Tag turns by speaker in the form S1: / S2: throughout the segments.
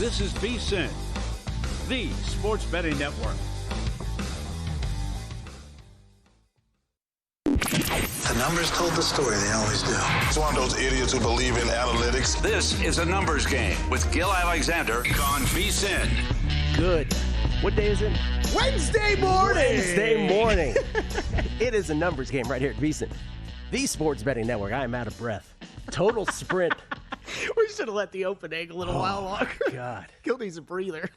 S1: This is VSiN, the sports betting network.
S2: The numbers told the story, they always do.
S3: It's one of those idiots who believe in analytics.
S1: This is a numbers game with Gil Alexander on VSiN.
S4: Good. What day is it?
S5: Wednesday morning.
S4: Wednesday morning. It is a numbers game right here at VSiN, the sports betting network. I am out of breath. Total sprint.
S5: We should have let the opening a little while longer.
S4: God.
S5: Gil needs a breather.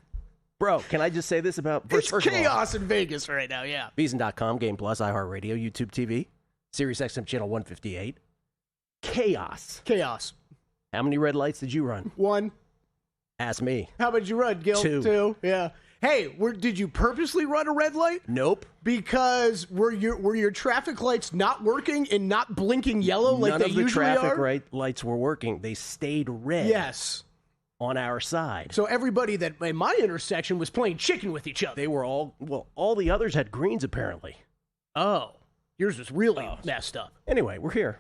S4: Bro, can I just say this about...
S5: It's chaos in Vegas right now, yeah.
S4: VSiN.com, Game Plus, iHeartRadio, YouTube TV, Sirius XM Channel 158. Chaos.
S5: Chaos.
S4: How many red lights did you run?
S5: 1.
S4: Ask me.
S5: How about you run, Gil?
S4: 2.
S5: Yeah. Hey, did you purposely run a red light?
S4: Nope.
S5: Because were your traffic lights not working and not blinking yellow like they usually are?
S4: None of the traffic lights were working. They stayed red.
S5: Yes.
S4: On our side.
S5: So everybody that in my intersection was playing chicken with each other.
S4: They were all the others had greens apparently.
S5: Oh. Yours was really messed up.
S4: Anyway, we're here.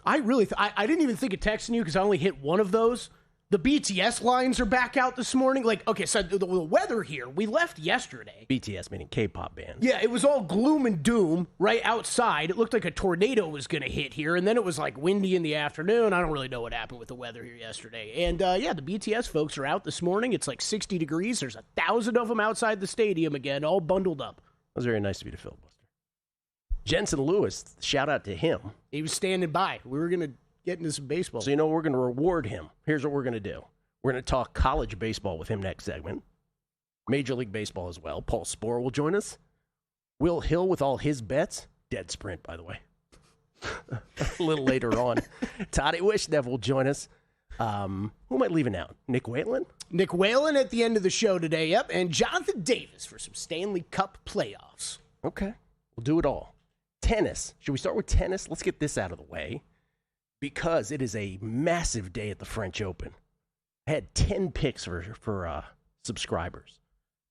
S5: I really, I didn't even think of texting you because I only hit one of those. The BTS lines are back out this morning. Like, okay, so the weather here, we left yesterday.
S4: BTS meaning K-pop band.
S5: Yeah, it was all gloom and doom right outside. It looked like a tornado was going to hit here, and then it was like windy in the afternoon. I don't really know what happened with the weather here yesterday. And yeah, the BTS folks are out this morning. It's like 60 degrees. There's 1,000 of them outside the stadium again, all bundled up.
S4: It was very nice of you to filibuster. Jensen Lewis, shout out to him.
S5: He was standing by. We were going to get into some baseball.
S4: So you know we're going to reward him. Here's what we're going to do. We're going to talk college baseball with him next segment. Major League Baseball as well. Paul Sporer will join us. Will Hill with all his bets. Dead sprint, by the way. A little later on. Toddy Wishnev will join us. Who am I leaving out? Nick Whalen?
S5: Nick Whalen at the end of the show today, yep. And Jonathan Davis for some Stanley Cup playoffs.
S4: Okay. We'll do it all. Tennis. Should we start with tennis? Let's get this out of the way. Because it is a massive day at the French Open. I had 10 picks for subscribers.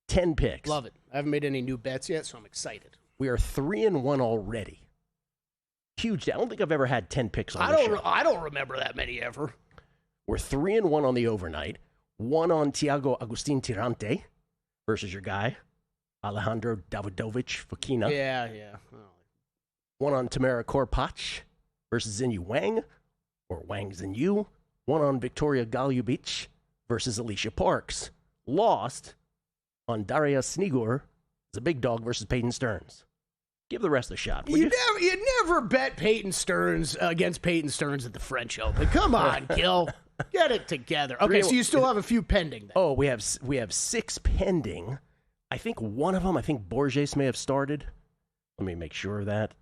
S4: 10 picks.
S5: Love it. I haven't made any new bets yet, so I'm excited.
S4: We are 3-1 already. Huge day. I don't think I've ever had 10 picks on the show.
S5: I don't remember that many ever.
S4: We're 3-1 on the overnight. 1 on Thiago Agustin Tirante versus your guy, Alejandro Davidovich Fokina.
S5: Yeah. Oh.
S4: 1 on Tamara Korpach versus Xinyu Wang, or Wang Xinyu. 1 on Victoria Golubic versus Alicia Parks. Lost on Daria Snigur. It's a big dog versus Peyton Stearns. Give the rest a shot.
S5: You never bet Peyton Stearns against Peyton Stearns at the French Open. Come on, Gil. Get it together. Okay, so you still have a few pending then.
S4: Oh, we have 6 pending. I think one of them, Borges may have started. Let me make sure of that.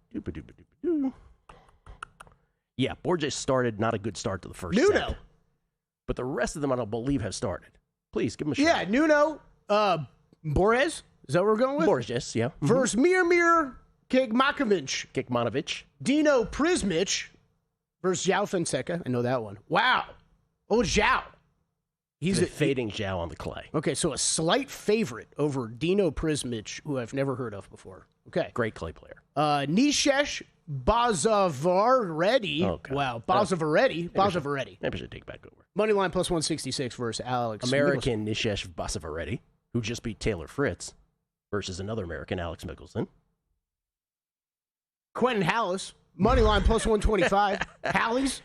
S4: Yeah, Borges started. Not a good start to the first set.
S5: Nuno.
S4: But the rest of them, I don't believe, have started. Please, give them a shot.
S5: Yeah, Nuno, Borges. Is that what we're going with?
S4: Borges, yeah.
S5: Versus Mir Kekmanovic. Dino Prismic versus João Fonseca. I know that one. Wow. Oh, João.
S4: He's fading João on the clay.
S5: Okay, so a slight favorite over Dino Prismic, who I've never heard of before. Okay.
S4: Great clay player.
S5: Nishesh Bazavaretti.
S4: Okay.
S5: Wow. Bazavaretti.
S4: Maybe I should take back over.
S5: Moneyline plus 166 versus Alex
S4: American Nishesh Bazavaretti, who just beat Taylor Fritz, versus another American, Alex Mickelson.
S5: Quentin Hallis. Moneyline plus 125. Hallis.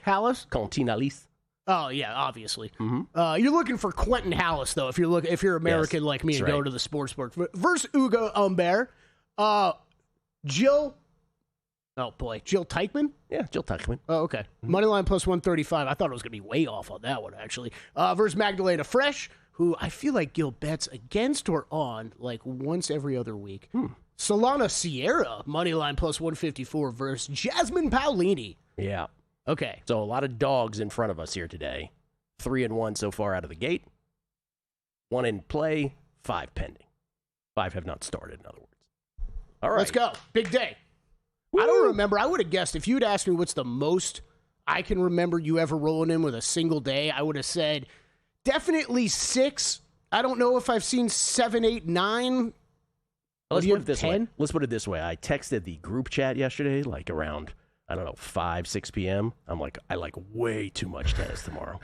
S4: Quentin Hallis.
S5: Oh, yeah, obviously. Mm-hmm. You're looking for Quentin Hallis, though, if you're American like me and go to the sports book. Versus Ugo Humbert. Jill Teichmann?
S4: Yeah, Jill Teichmann.
S5: Oh, okay. Moneyline plus 135. I thought it was going to be way off on that one, actually. Versus Magdalena Fresh, who I feel like Gil bets against or on like once every other week. Solana Sierra, moneyline plus 154 versus Jasmine Paolini.
S4: Yeah.
S5: Okay.
S4: So a lot of dogs in front of us here today. 3-1 so far out of the gate. 1 in play, 5 pending. 5 have not started, in other words. All right.
S5: Let's go. Big day. Woo! I don't remember. I would have guessed if you'd asked me what's the most I can remember you ever rolling in with a single day, I would have said definitely 6. I don't know if I've seen 7, 8, 9.
S4: Let's put it this way. Let's put it this way. I texted the group chat yesterday, like around, I don't know, 5, 6 p.m. I'm like, I like way too much tennis tomorrow.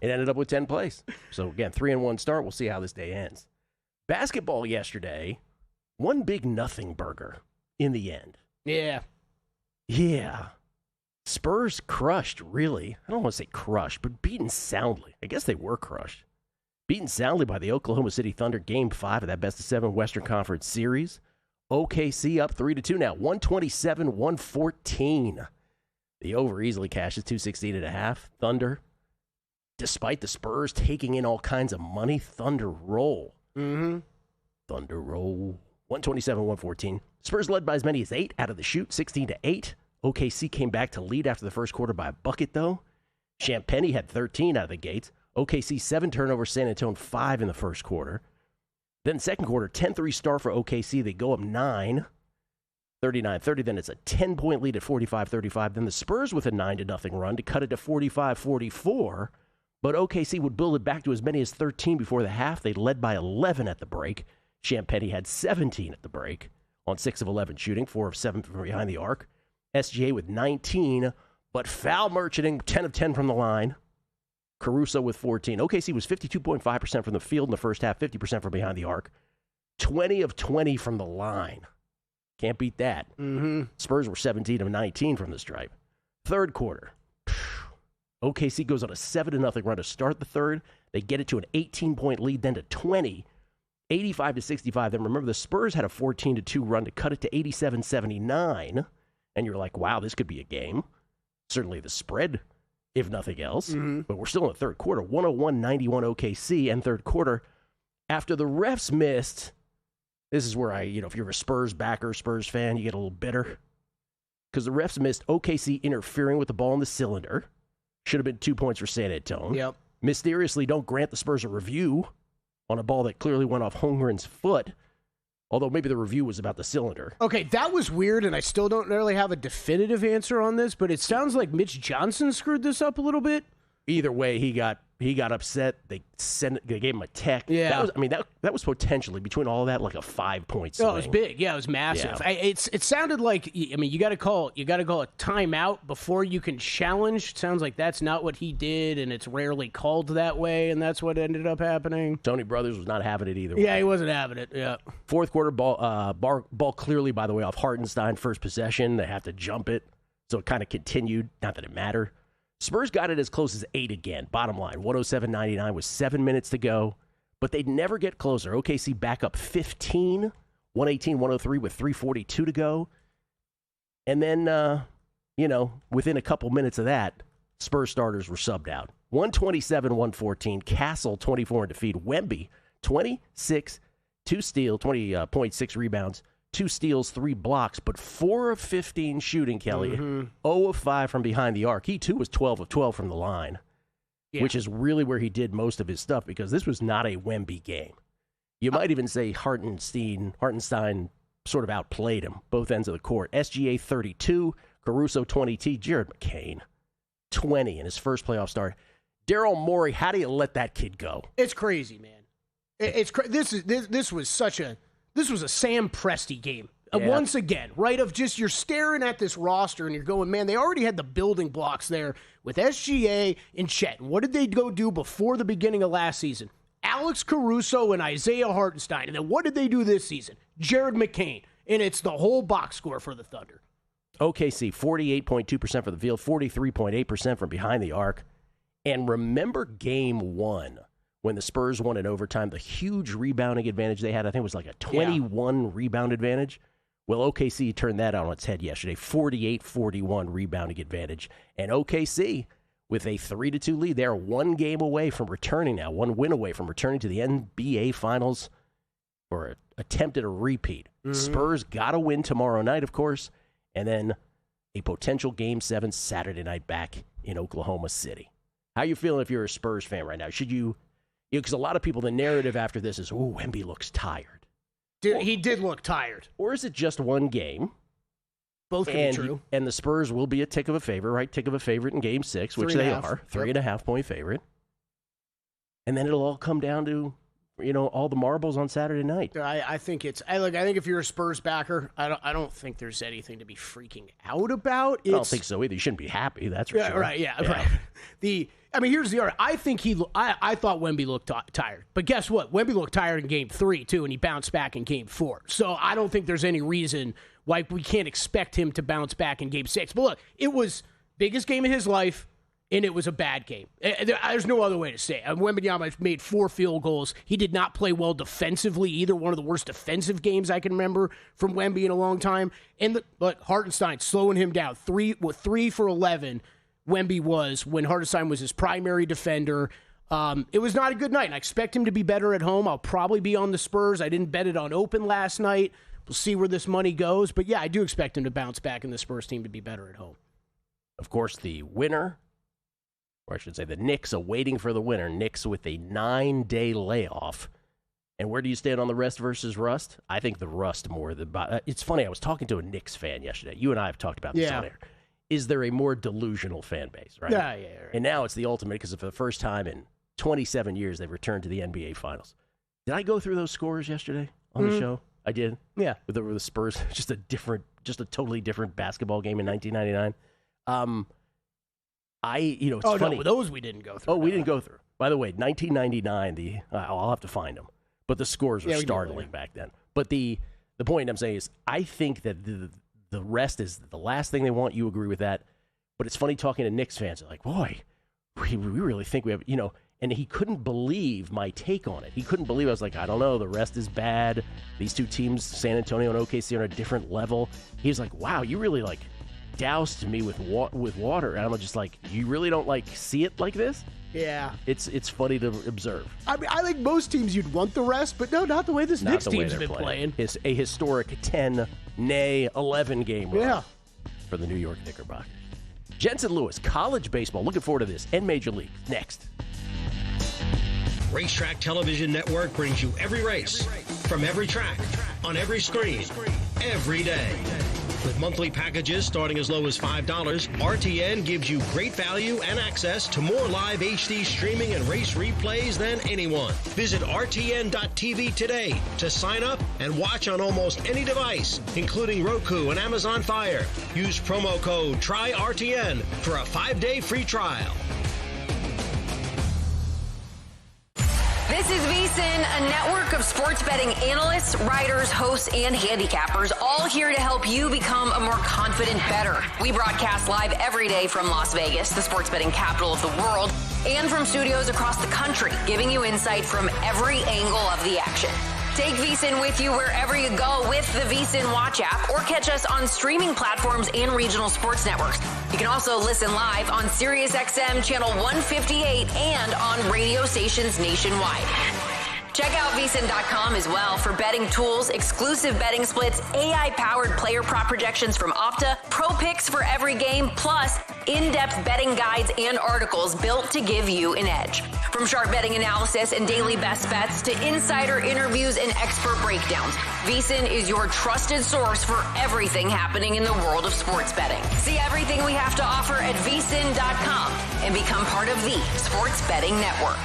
S4: It ended up with 10 plays. So, again, 3-1 start. We'll see how this day ends. Basketball yesterday, one big nothing burger in the end.
S5: Yeah.
S4: Yeah. Spurs crushed, really. I don't want to say crushed, but beaten soundly. I guess they were crushed. Beaten soundly by the Oklahoma City Thunder, Game 5 of that best-of-7 Western Conference Series. OKC up 3-2 now, 127-114. The over easily cashes 216.5. Thunder, despite the Spurs taking in all kinds of money, Thunder roll.
S5: Mm-hmm.
S4: Thunder roll. 127-114. Spurs led by as many as 8 out of the shoot, 16-8. OKC came back to lead after the first quarter by a bucket, though. Champagnie had 13 out of the gates. OKC 7 turnovers, San Antonio 5 in the first quarter. Then second quarter, 10-3 start for OKC. They go up 9, 39-30. Then it's a 10-point lead at 45-35. Then the Spurs with a 9-0 run to cut it to 45-44. But OKC would build it back to as many as 13 before the half. They led by 11 at the break. Champagnie had 17 at the break on 6 of 11 shooting, 4 of 7 from behind the arc. SGA with 19, but foul merchanting, 10 of 10 from the line. Caruso with 14. OKC was 52.5% from the field in the first half, 50% from behind the arc. 20 of 20 from the line. Can't beat that.
S5: Mm-hmm.
S4: Spurs were 17 of 19 from the stripe. Third quarter. OKC goes on a 7-0 run to start the third. They get it to an 18-point lead, then to 20, 85-65. Then remember, the Spurs had a 14-2 run to cut it to 87-79. And you're like, wow, this could be a game. Certainly the spread, if nothing else.
S5: Mm-hmm.
S4: But we're still in the third quarter. 101-91 OKC. And third quarter, after the refs missed, this is where if you're a Spurs backer, Spurs fan, you get a little bitter. Because the refs missed OKC interfering with the ball in the cylinder. Should have been 2 points for San Antonio.
S5: Yep.
S4: Mysteriously don't grant the Spurs a review on a ball that clearly went off Holmgren's foot. Although maybe the review was about the cylinder.
S5: Okay, that was weird, and I still don't really have a definitive answer on this, but it sounds like Mitch Johnson screwed this up a little bit.
S4: Either way, he got upset. They gave him a tech.
S5: Yeah.
S4: That was potentially, between all of that, like a 5-point swing.
S5: Oh, it was big. Yeah, it was massive.
S4: Yeah.
S5: It sounded like, you got to call a timeout before you can challenge. Sounds like that's not what he did, and it's rarely called that way, and that's what ended up happening.
S4: Tony Brothers was not having it either way.
S5: Yeah, he wasn't having it. Yeah.
S4: Fourth quarter ball clearly, by the way, off Hartenstein, first possession. They have to jump it, so it kind of continued. Not that it mattered. Spurs got it as close as 8 again. Bottom line, 107-99 with 7 minutes to go. But they'd never get closer. OKC back up 15, 118-103 with 3:42 to go. And then, within a couple minutes of that, Spurs starters were subbed out. 127-114. Castle, 24 in defeat. Wemby, 26, 2 steals, 20.6 rebounds. 2 steals, 3 blocks, but 4 of 15 shooting, Kelly. 0 of 5 from behind the arc. He, too, was 12 of 12 from the line, which is really where he did most of his stuff because this was not a Wemby game. You might even say Hartenstein sort of outplayed him, both ends of the court. SGA 32, Caruso 20, Jared McCain 20 in his first playoff start. Daryl Morey, how do you let that kid go?
S5: It's crazy, man. This was a Sam Presti game.
S4: Yeah.
S5: Once again, right? Of just you're staring at this roster and you're going, man, they already had the building blocks there with SGA and Chet. What did they go do before the beginning of last season? Alex Caruso and Isaiah Hartenstein. And then what did they do this season? Jared McCain. And it's the whole box score for the Thunder.
S4: OKC, 48.2% for the field, 43.8% from behind the arc. And remember game 1. When the Spurs won in overtime, the huge rebounding advantage they had, I think it was like a 21 rebound advantage. Well, OKC turned that on its head yesterday, 48-41 rebounding advantage. And OKC, with a 3-2 lead, they're 1 game away from returning now, 1 win away from returning to the NBA Finals or an attempt at a repeat. Mm-hmm. Spurs got to win tomorrow night, of course, and then a potential Game 7 Saturday night back in Oklahoma City. How you feeling if you're a Spurs fan right now? Should you... Because a lot of people, the narrative after this is, Wemby looks tired.
S5: Dude, he did look tired.
S4: Or is it just 1 game?
S5: Both can be true.
S4: And the Spurs will be a tick of a favorite, right? Tick of a favorite in Game 6, which they are. 3.5 point favorite. And then it'll all come down to, all the marbles on Saturday night.
S5: I think if you're a Spurs backer, I don't think there's anything to be freaking out about.
S4: I don't think so either. You shouldn't be happy, that's for sure.
S5: Right, yeah. Right. I mean, here's the other. I think I thought Wemby looked tired. But guess what? Wemby looked tired in Game 3, too, and he bounced back in Game 4. So I don't think there's any reason why we can't expect him to bounce back in Game 6. But look, it was biggest game of his life, and it was a bad game. There's no other way to say it. Wembanyama made 4 field goals. He did not play well defensively either. One of the worst defensive games I can remember from Wemby in a long time. But Hartenstein slowing him down. 3 for 11. Wemby was when Hartenstein was his primary defender. It was not a good night, and I expect him to be better at home. I'll probably be on the Spurs. I didn't bet it on open last night. We'll see where this money goes. But, yeah, I do expect him to bounce back and the Spurs team to be better at home.
S4: Of course, the winner, or I should say the Knicks awaiting for the winner, Knicks with a 9-day layoff. And where do you stand on the rest versus rust? I think the rust more. It's funny, I was talking to a Knicks fan yesterday. You and I have talked about this on air. Is there a more delusional fan base, right?
S5: Yeah. Right.
S4: And now it's the ultimate because for the first time in 27 years, they've returned to the NBA Finals. Did I go through those scores yesterday on the show? I did.
S5: Yeah.
S4: With the Spurs, just a totally different basketball game in 1999. It's funny.
S5: No, those we didn't go through.
S4: Oh, we didn't go through. By the way, 1999, I'll have to find them. But the scores were startling back then. But the point I'm saying is I think that the rest is the last thing they want. You agree with that. But it's funny talking to Knicks fans. They're like, boy, we really think we have, and he couldn't believe my take on it. He couldn't believe I was like, I don't know, the rest is bad. These two teams, San Antonio and OKC, are on a different level. He was like, wow, you really doused me with water. And I'm just like, you really don't see it like this?
S5: Yeah.
S4: It's funny to observe.
S5: I mean, I think most teams you'd want the rest, but no, not the way this Knicks team's been playing.
S4: It's a historic 10, nay, 11 game run for the New York Knickerbockers. Jensen Lewis, college baseball. Looking forward to this. And Major League. Next.
S6: Racetrack Television Network brings you every race, from every track, on every screen, every day. With monthly packages starting as low as $5, RTN gives you great value and access to more live HD streaming and race replays than anyone. Visit RTN.tv today to sign up and watch on almost any device, including Roku and Amazon Fire. Use promo code TRYRTN for a 5-day free trial.
S7: This is VSiN, a network of sports betting analysts, writers, hosts, and handicappers, all here to help you become a more confident bettor. We broadcast live every day from Las Vegas, the sports betting capital of the world, and from studios across the country, giving you insight from every angle of the action. Take VSiN with you wherever you go with the VSiN Watch app, or catch us on streaming platforms and regional sports networks. You can also listen live on SiriusXM Channel 158 and on radio stations nationwide. Check out VSiN.com as well for betting tools, exclusive betting splits, AI-powered player prop projections from Opta, pro picks for every game, plus in-depth betting guides and articles built to give you an edge. From sharp betting analysis and daily best bets to insider interviews and expert breakdowns, VSiN is your trusted source for everything happening in the world of sports betting. See everything we have to offer at VSiN.com and become part of the Sports Betting Network.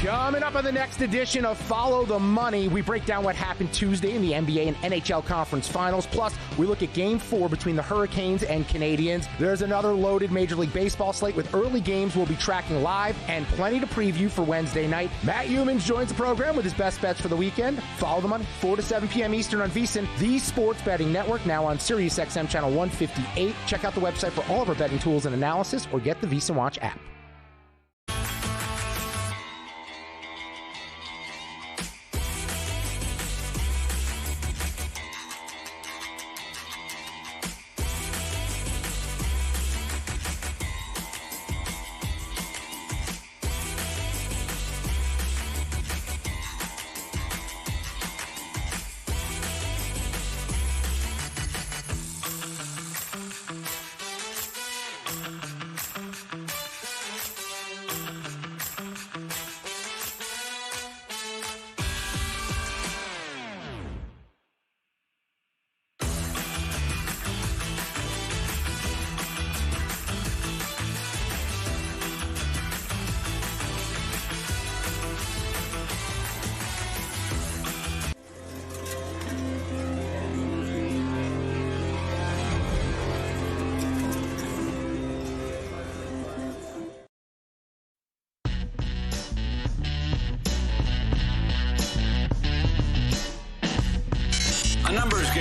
S8: Coming up on the next edition of Follow the Money, we break down what happened Tuesday in the NBA and NHL Conference Finals. Plus, we look at Game 4 between the Hurricanes and Canadiens. There's another loaded Major League Baseball slate with early games we'll be tracking live and plenty to preview for Wednesday night. Matt Humans joins the program with his best bets for the weekend. Follow the Money, 4 to 7 p.m. Eastern on VSiN, the sports betting network, now on SiriusXM Channel 158. Check out the website for all of our betting tools and analysis, or get the VSiN Watch app.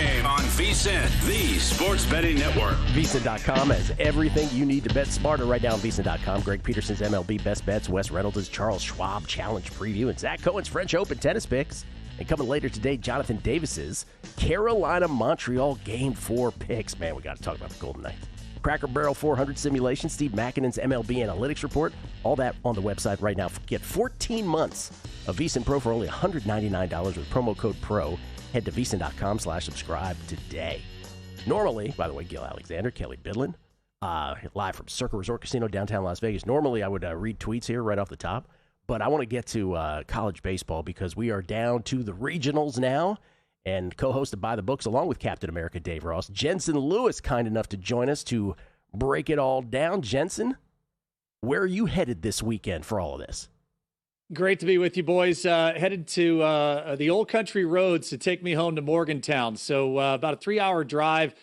S1: Game on VSiN, the sports betting network.
S4: VSiN.com has everything you need to bet smarter. Right now on VSiN.com, Greg Peterson's MLB Best Bets, Wes Reynolds' Charles Schwab Challenge Preview, and Zach Cohen's French Open Tennis Picks. And coming later today, Jonathan Davis's Carolina-Montreal Game 4 picks. Man, we got to talk about the Golden Knights. Cracker Barrel 400 simulation, Steve Makinen's MLB Analytics Report. All that on the website right now. Get 14 months of VSiN Pro for only $199 with promo code PRO. Head to VSiN.com/subscribe today. Normally, by the way, Gil Alexander, Kelly Bidlin, live from Circa Resort Casino, downtown Las Vegas. Normally, I would read tweets here right off the top, but I want to get to college baseball because we are down to the regionals now. And co-hosted by the books, along with Captain America Dave Ross, Jensen Lewis, kind enough to join us to break it all down. Jensen, where are you headed this weekend for all of this?
S9: Great to be with you, boys. Headed to the old country roads to take me home to Morgantown. So about a 3-hour drive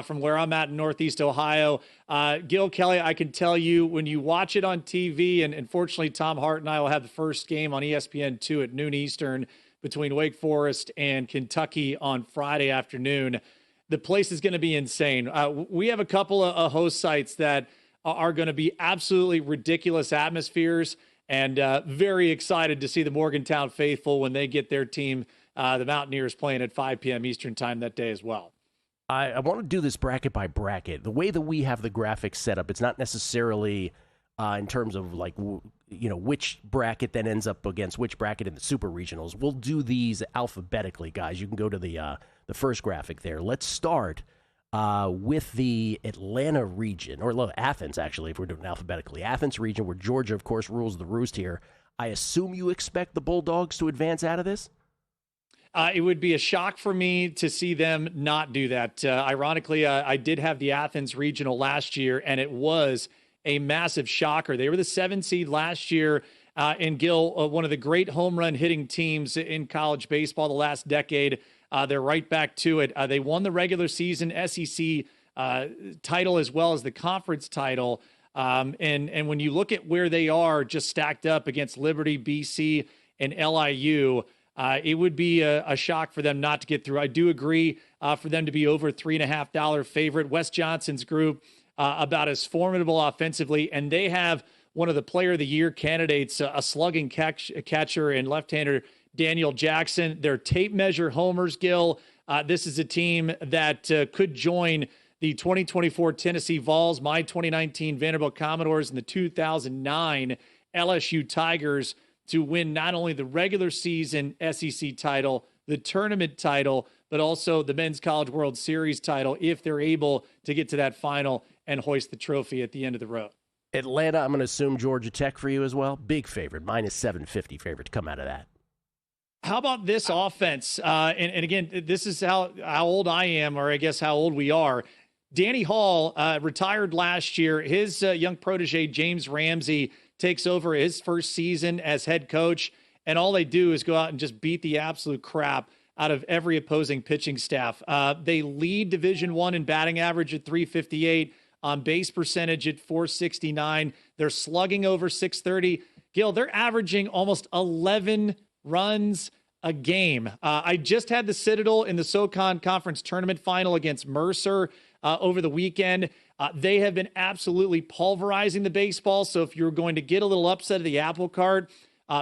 S9: from where I'm at in Northeast Ohio. Gil, Kelly, I can tell you when you watch it on TV, and fortunately Tom Hart and I will have the first game on ESPN2 at noon Eastern between Wake Forest and Kentucky on Friday afternoon. The place is going to be insane. We have a couple of host sites that are going to be absolutely ridiculous atmospheres, and very excited to see the Morgantown faithful when they get their team, the Mountaineers, playing at 5 p.m. Eastern time that day as well.
S4: I want to do this bracket by bracket. The way that we have the graphics set up, it's not necessarily in terms of like, which bracket then ends up against which bracket in the super regionals. We'll do these alphabetically, guys. You can go to the first graphic there. Let's start with the Atlanta region, or Athens, actually, if we're doing alphabetically. Athens region, where Georgia, of course, rules the roost here. I assume you expect the Bulldogs to advance out of this?
S9: It would be a shock for me to see them not do that. Ironically, I did have the Athens regional last year, and it was a massive shocker. They were the 7 seed last year. And Gil, one of the great home run hitting teams in college baseball the last decade. They're right back to it. They won the regular season SEC title as well as the conference title. And when you look at where they are just stacked up against Liberty, BC, and LIU, it would be a shock for them not to get through. I do agree for them to be over $3.50 favorite. Wes Johnson's group, about as formidable offensively, and they have one of the Player of the Year candidates, a slugging catcher and left-hander Daniel Jackson. Their tape measure homers, Gil. This is a team that could join the 2024 Tennessee Vols, my 2019 Vanderbilt Commodores, and the 2009 LSU Tigers to win not only the regular season SEC title, the tournament title, but also the Men's College World Series title if they're able to get to that final and hoist the trophy at the end of the road.
S4: Atlanta, I'm going to assume Georgia Tech for you as well. Big favorite, minus 750 favorite to come out of that.
S9: How about this offense? And again, this is how old I am, or I guess how old we are. Danny Hall retired last year. His young protege, James Ramsey, takes over his first season as head coach, and all they do is go out and just beat the absolute crap out of every opposing pitching staff. They lead Division I in batting average at .358, on base percentage at .469. They're slugging over .630. Gil, they're averaging almost 11 runs a game. I just had the Citadel in the SoCon Conference Tournament Final against Mercer over the weekend. They have been absolutely pulverizing the baseball, so if you're going to get a little upset of the apple cart,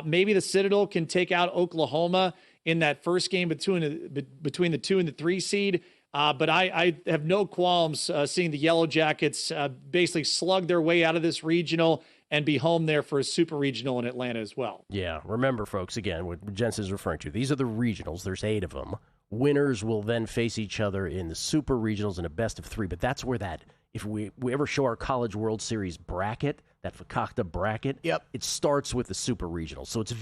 S9: maybe the Citadel can take out Oklahoma in that first game between the 2 and the 3 seed. But I have no qualms seeing the Yellow Jackets basically slug their way out of this regional and be home there for a super regional in Atlanta as well.
S4: Yeah, remember, folks, again, what Jensen's referring to, these are the regionals. There's 8 of them. Winners will then face each other in the super regionals in a best of 3. But that's where that, if we ever show our College World Series bracket, that Fakakta bracket, it starts with the super regionals. So it's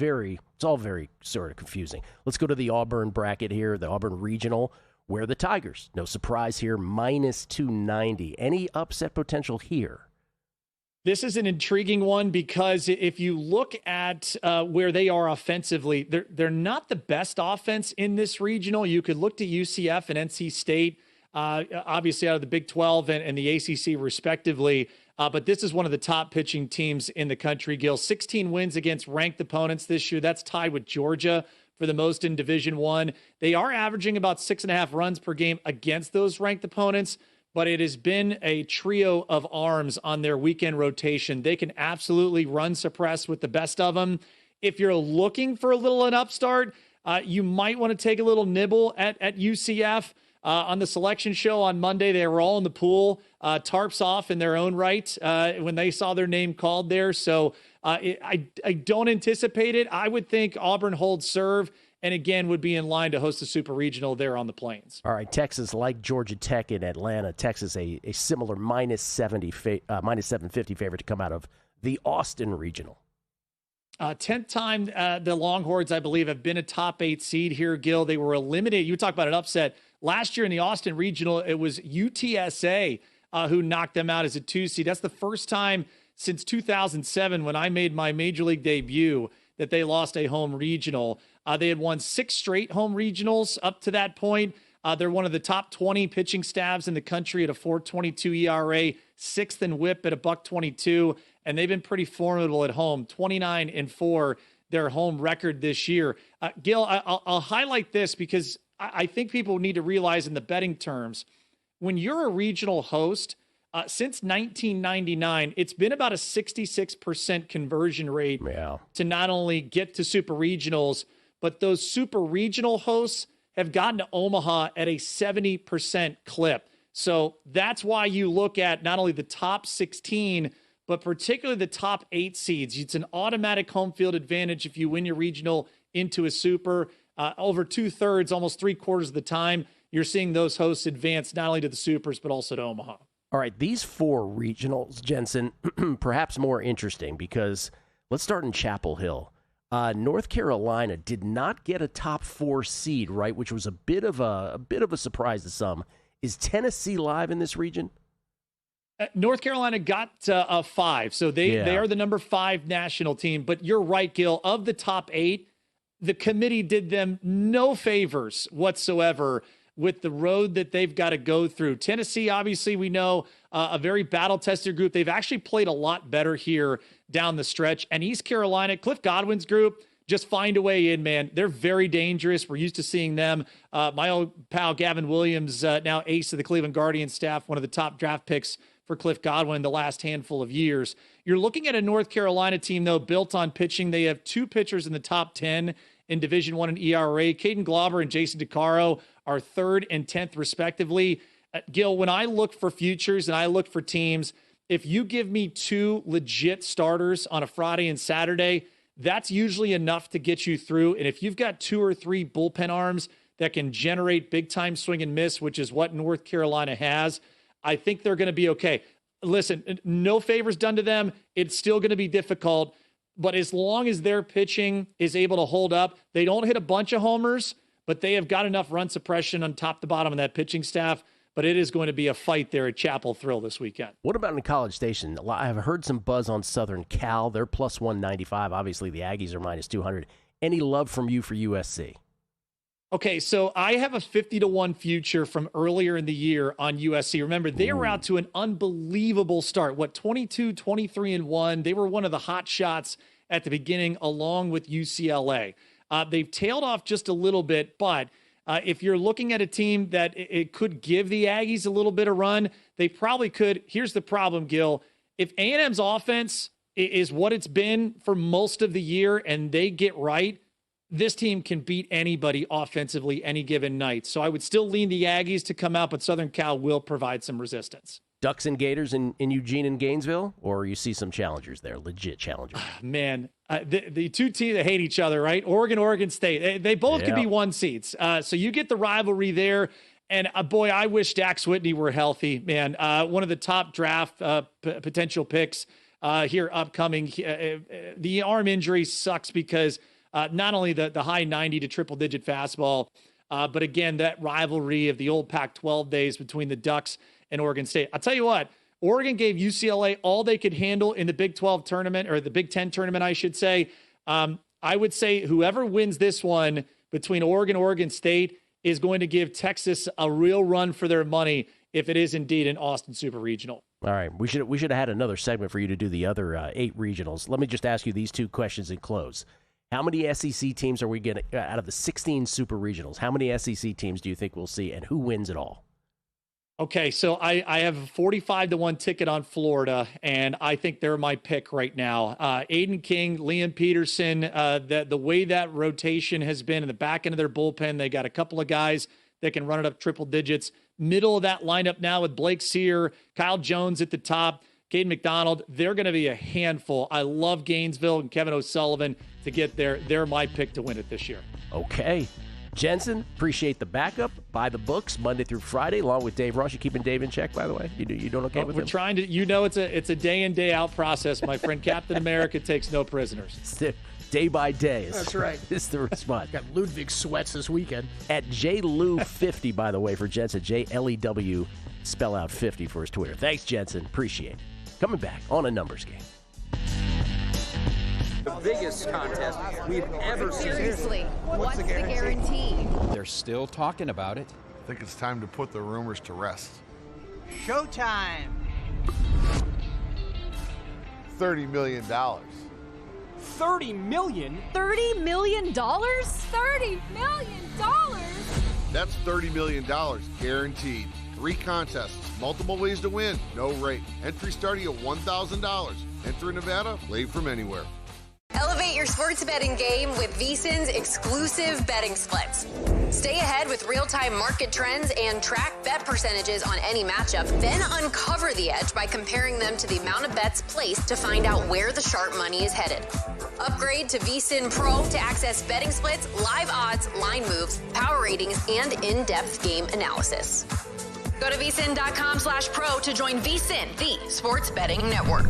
S4: all very sort of confusing. Let's go to the Auburn bracket here, the Auburn regional, where the Tigers, no surprise here, minus 290. Any upset potential here?
S9: This is an intriguing one because if you look at where they are offensively, they're not the best offense in this regional. You could look to UCF and NC State, obviously out of the Big 12 and the ACC respectively. But this is one of the top pitching teams in the country, Gil. 16 wins against ranked opponents this year. That's tied with Georgia for the most in Division I. They are averaging about 6.5 runs per game against those ranked opponents, but it has been a trio of arms on their weekend rotation. They can absolutely run suppress with the best of them. If you're looking for a little an upstart, you might want to take a little nibble at UCF. On the selection show on Monday, they were all in the pool, tarps off in their own right when they saw their name called there. So I don't anticipate it. I would think Auburn holds serve and, again, would be in line to host a Super Regional there on the Plains.
S4: All right, Texas, like Georgia Tech in Atlanta, Texas a similar minus 750 favorite to come out of the Austin Regional.
S9: 10th time the Longhorns, I believe, have been a top 8 seed here, Gil. They were eliminated. You talk about an upset. Last year in the Austin Regional, it was UTSA who knocked them out as a 2 seed. That's the first time since 2007 when I made my Major League debut that they lost a home regional. They had won 6 straight home regionals up to that point. They're one of the top 20 pitching staffs in the country at a 4.22 ERA, 6th in WHIP at a $1.22, and they've been pretty formidable at home. 29-4, their home record this year. Gil, I'll highlight this because I think people need to realize in the betting terms, when you're a regional host, since 1999, it's been about a 66% conversion rate to not only get to super regionals, but those super regional hosts have gotten to Omaha at a 70% clip. So that's why you look at not only the top 16, but particularly the top 8 seeds. It's an automatic home field advantage if you win your regional into a super. Over 2/3, almost 3/4 of the time, you're seeing those hosts advance not only to the supers, but also to Omaha.
S4: All right, these 4 regionals, Jensen, perhaps more interesting because let's start in Chapel Hill. North Carolina did not get a top 4 seed, right, which was a bit of a surprise to some. Is Tennessee live in this region?
S9: North Carolina got a 5, so they are the number 5 national team. But you're right, Gil. Of the top 8, the committee did them no favors whatsoever with the road that they've got to go through. Tennessee, obviously, we know a very battle-tested group. They've actually played a lot better here down the stretch. And East Carolina, Cliff Godwin's group, just find a way in, man. They're very dangerous. We're used to seeing them. My old pal Gavin Williams, now ace of the Cleveland Guardians staff, one of the top draft picks for Cliff Godwin the last handful of years. You're looking at a North Carolina team, though, built on pitching. They have 2 pitchers in the top 10 in Division I in ERA. Caden Glauber and Jason DeCaro are 3rd and 10th, respectively. Gil, when I look for futures and I look for teams, if you give me 2 legit starters on a Friday and Saturday, that's usually enough to get you through. And if you've got 2 or 3 bullpen arms that can generate big-time swing and miss, which is what North Carolina has, I think they're going to be okay. Listen, no favors done to them. It's still going to be difficult. But as long as their pitching is able to hold up, they don't hit a bunch of homers, but they have got enough run suppression on top to bottom of that pitching staff. But it is going to be a fight there at Chapel Thrill this weekend.
S4: What about in College Station? I've heard some buzz on Southern Cal. They're plus 195. Obviously, the Aggies are minus 200. Any love from you for USC?
S9: Okay, so I have a 50-1 future from earlier in the year on USC. Remember, they were out to an unbelievable start. 22, 23-1. They were one of the hot shots at the beginning, along with UCLA. They've tailed off just a little bit, but if you're looking at a team that it could give the Aggies a little bit of run, they probably could. Here's the problem, Gil. If A&M's offense is what it's been for most of the year and they get right, this team can beat anybody offensively any given night. So I would still lean the Aggies to come out, but Southern Cal will provide some resistance.
S4: Ducks and Gators in Eugene and Gainesville, or you see some challengers there, legit challengers?
S9: Man, the 2 teams that hate each other, right? Oregon State. They both could be 1 seeds. So you get the rivalry there. And boy, I wish Dax Whitney were healthy, man. One of the top draft potential picks here upcoming. The arm injury sucks because not only the high 90 to triple-digit fastball, but again, that rivalry of the old Pac-12 days between the Ducks and Oregon State. I'll tell you what, Oregon gave UCLA all they could handle in the Big 12 tournament, or the Big 10 tournament, I should say. I would say whoever wins this one between Oregon and Oregon State is going to give Texas a real run for their money if it is indeed an Austin Super Regional.
S4: All right, we should have had another segment for you to do the other 8 regionals. Let me just ask you these 2 questions and close. How many SEC teams are we getting out of the 16 super regionals? How many SEC teams do you think we'll see, and who wins it all?
S9: Okay, so I have a 45-1 ticket on Florida, and I think they're my pick right now. Aiden King, Liam Peterson, the way that rotation has been in the back end of their bullpen, they got a couple of guys that can run it up triple digits. Middle of that lineup now with Blake Sear, Kyle Jones at the top, Caden McDonald. They're going to be a handful. I love Gainesville and Kevin O'Sullivan to get there. They're my pick to win it this year.
S4: Okay. Jensen, appreciate the backup. Buy the books Monday through Friday, along with Dave Ross. You keeping Dave in check, by the way? You doing okay with him?
S9: We're trying to. It's a day in, day out process. My friend Captain America takes no prisoners.
S4: Day by day.
S5: That's right.
S4: Is the response.
S5: Got Ludwig sweats this weekend.
S4: At JLew50, by the way, for Jensen. JLEW, spell out 50 for his Twitter. Thanks, Jensen. Appreciate it. Coming back on a numbers game.
S10: The biggest contest we've ever seen.
S11: Seriously, what's the guarantee?
S12: They're still talking about it.
S13: I think it's time to put the rumors to rest.
S14: Showtime.
S13: $30 million.
S14: $30 million?
S11: $30 million? $30 million?
S13: That's $30 million guaranteed. 3 contests, multiple ways to win, no rate. Entry starting at $1,000. Enter in Nevada, play from anywhere.
S7: Elevate your sports betting game with VSiN's exclusive betting splits. Stay ahead with real-time market trends and track bet percentages on any matchup. Then uncover the edge by comparing them to the amount of bets placed to find out where the sharp money is headed. Upgrade to VSiN Pro to access betting splits, live odds, line moves, power ratings, and in-depth game analysis. Go to vsin.com/pro to join VSiN, the sports betting network.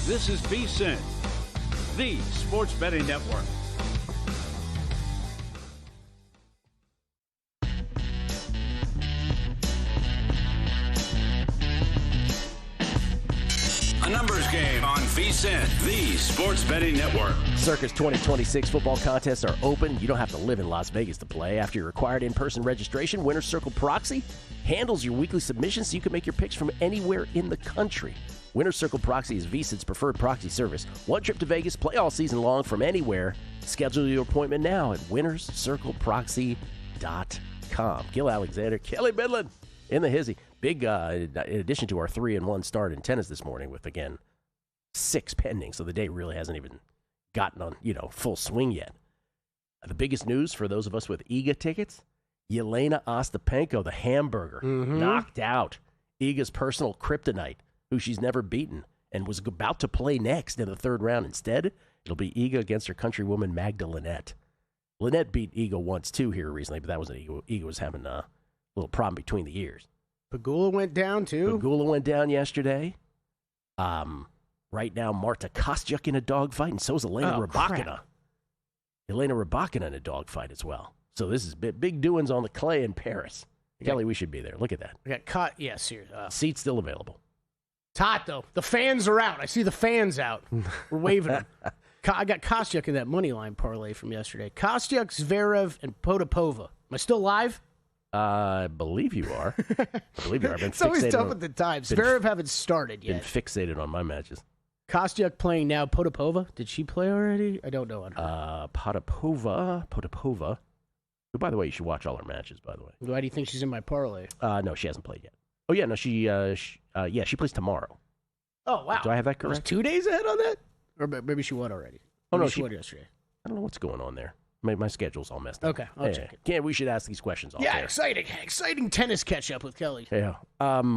S1: This is VSiN, the sports betting network. VSiN, the Sports Betting Network.
S4: Circa's 2026 football contests are open. You don't have to live in Las Vegas to play. After your required in-person registration, Winner's Circle Proxy handles your weekly submissions so you can make your picks from anywhere in the country. Winner's Circle Proxy is VSiN's preferred proxy service. One trip to Vegas, play all season long from anywhere. Schedule your appointment now at winnerscircleproxy.com. Gil Alexander, Kelly Midland in the hizzy. Big, in addition to our 3-1 start in tennis this morning with, again, 6 pending, so the day really hasn't even gotten on, full swing yet. The biggest news for those of us with Iga tickets, Yelena Ostapenko, the hamburger, knocked out Iga's personal kryptonite, who she's never beaten, and was about to play next in the third round. Instead, it'll be Iga against her countrywoman Magda Linette. Linette beat Iga once, too, here recently, but that wasn't Iga. Iga was having a little problem between the ears.
S5: Pegula went down, too.
S4: Pegula went down yesterday. Right now, Marta Kostyuk in a dogfight, and so is Elena Rybakina.
S5: Crap.
S4: Elena Rybakina in a dogfight as well. So this is big doings on the clay in Paris. Kelly, we should be there. Look at that.
S5: I got caught. Yeah, seriously.
S4: Seats still available.
S5: It's hot, though. The fans are out. I see the fans out. We're waving them. I got Kostyuk in that money line parlay from yesterday. Kostyuk, Zverev, and Potapova. Am I still live?
S4: I believe you are. I've been
S5: it's always tough with the time. Zverev haven't started yet.
S4: Been fixated on my matches.
S5: Kostyuk playing now. Potapova. Did she play already? I don't know.
S4: Potapova. Who, by the way, you should watch all her matches, by the way.
S5: Why do you think she's in my parlay?
S4: No, she hasn't played yet. Oh, yeah, no, she plays tomorrow.
S5: Oh, wow.
S4: Do I have that correct?
S5: Was 2 days ahead on that? Or maybe she won already. Maybe she won yesterday.
S4: I don't know what's going on there. My schedule's all messed up.
S5: Okay, I'll check it.
S4: We should ask these questions all
S5: day.
S4: Exciting
S5: tennis catch-up with Kelly.
S4: Yeah.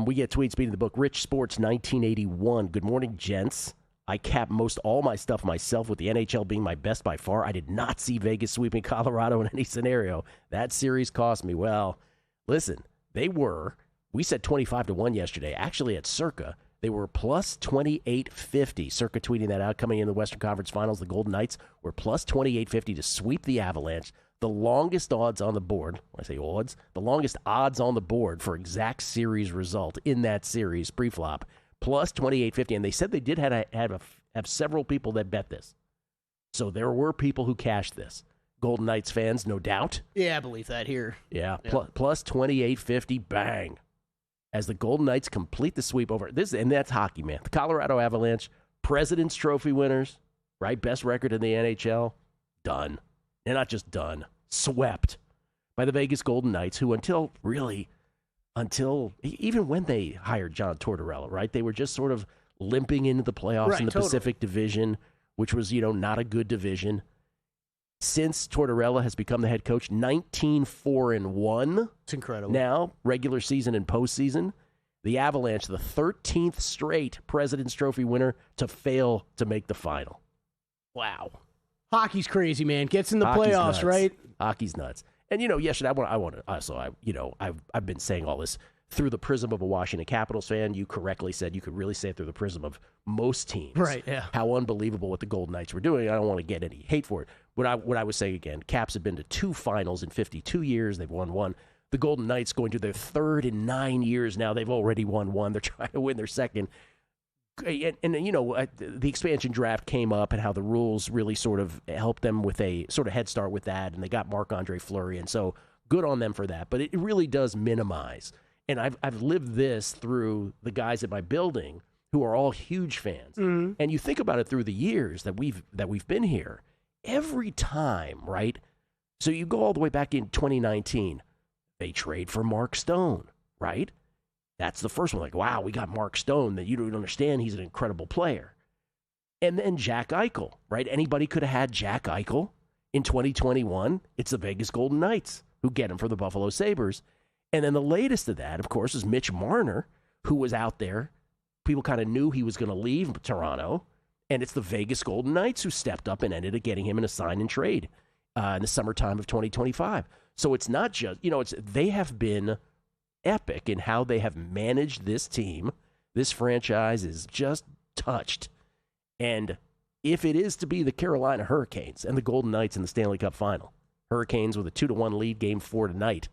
S4: We get tweets beating the book. Rich Sports 1981. Good morning, gents. I cap most all my stuff myself, with the NHL being my best by far. I did not see Vegas sweeping Colorado in any scenario. That series cost me. Well, listen, we said 25-1 yesterday. Actually, at Circa, they were plus 2850. Circa tweeting that out coming in the Western Conference Finals. The Golden Knights were plus 2850 to sweep the Avalanche. The longest odds on the board, when I say odds, the longest odds on the board for exact series result in that series pre-flop, plus 2850. And they said they did have several people that bet this. So there were people who cashed this. Golden Knights fans, no doubt.
S5: Yeah, I believe that here.
S4: Yeah. Plus 2850, bang. As the Golden Knights complete the sweep over this, and that's hockey, man. The Colorado Avalanche, President's Trophy winners, right? Best record in the NHL, done. They're not just done, swept by the Vegas Golden Knights, who until even when they hired John Tortorella, right? They were just sort of limping into the playoffs in the Pacific Division, which was, not a good division. Since Tortorella has become the head coach, 19-4-1.
S5: It's incredible.
S4: Now, regular season and postseason, the Avalanche, the 13th straight President's Trophy winner to fail to make the final.
S5: Wow. Hockey's crazy, man. Gets in the playoffs,
S4: nuts.
S5: Right?
S4: Hockey's nuts. And, yesterday, I've been saying all this through the prism of a Washington Capitals fan. You correctly said you could really say it through the prism of most teams.
S5: Right, yeah.
S4: How unbelievable what the Golden Knights were doing. I don't want to get any hate for it. What I was saying again, Caps have been to 2 finals in 52 years. They've won 1. The Golden Knights going to their 3rd in 9 years now. They've already won 1. They're trying to win their 2nd. And the expansion draft came up and how the rules really sort of helped them with a sort of head start with that. And they got Marc-Andre Fleury. And so good on them for that. But it really does minimize. And I've lived this through the guys at my building who are all huge fans. Mm-hmm. And you think about it through the years that we've been here. Every time, right? So you go all the way back in 2019, they trade for Mark Stone, right? That's the first one. Like, wow, we got Mark Stone. That you don't understand. He's an incredible player. And then Jack Eichel, right? Anybody could have had Jack Eichel in 2021. It's the Vegas Golden Knights who get him for the Buffalo Sabres. And then the latest of that, of course, is Mitch Marner, who was out there. People kind of knew he was going to leave Toronto. And it's the Vegas Golden Knights who stepped up and ended up getting him in a sign and trade in the summertime of 2025. So it's not just, they have been epic in how they have managed this team. This franchise is just touched. And if it is to be the Carolina Hurricanes and the Golden Knights in the Stanley Cup final, Hurricanes with a 2-1 lead, Game 4 tonight,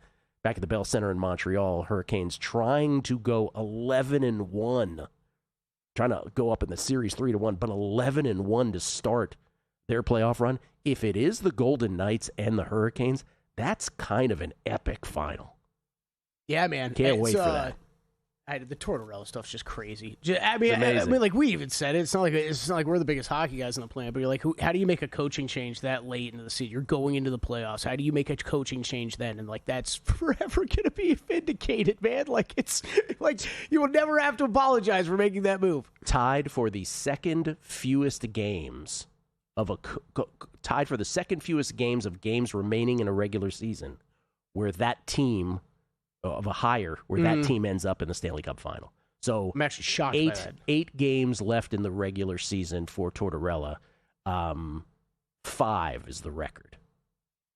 S4: back at the Bell Center in Montreal, Hurricanes trying to go 11-1. trying to go up in the series 3-1, but 11-1 to start their playoff run. If it is the Golden Knights and the Hurricanes, that's kind of an epic final.
S5: Yeah, man.
S4: Can't wait for that.
S5: The Tortorella stuff's just crazy. I mean, like we even said it. It's not like we're the biggest hockey guys on the planet. But you're like, how do you make a coaching change that late into the season? You're going into the playoffs. How do you make a coaching change then? And like that's forever gonna be vindicated, man. Like it's like you will never have to apologize for making that move.
S4: Tied for the second fewest games of games remaining in a regular season, where that team. Of a higher where that team ends up in the Stanley Cup final. So
S5: I'm actually shocked by that.
S4: 8 games left in the regular season for Tortorella. 5 is the record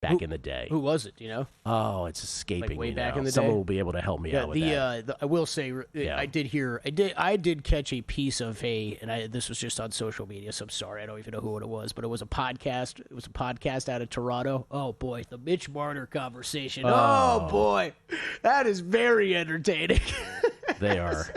S4: back in the day.
S5: Who was it, do you know?
S4: Oh, it's escaping
S5: like way
S4: me
S5: back
S4: now.
S5: in the
S4: Someone
S5: day?
S4: will be able to help me out with that.
S5: I will say, I did catch a piece of this was just on social media, so I'm sorry, I don't even know who it was, but it was a podcast. It was a podcast out of Toronto. Oh, boy, the Mitch Marner conversation. Oh boy, that is very entertaining.
S4: They are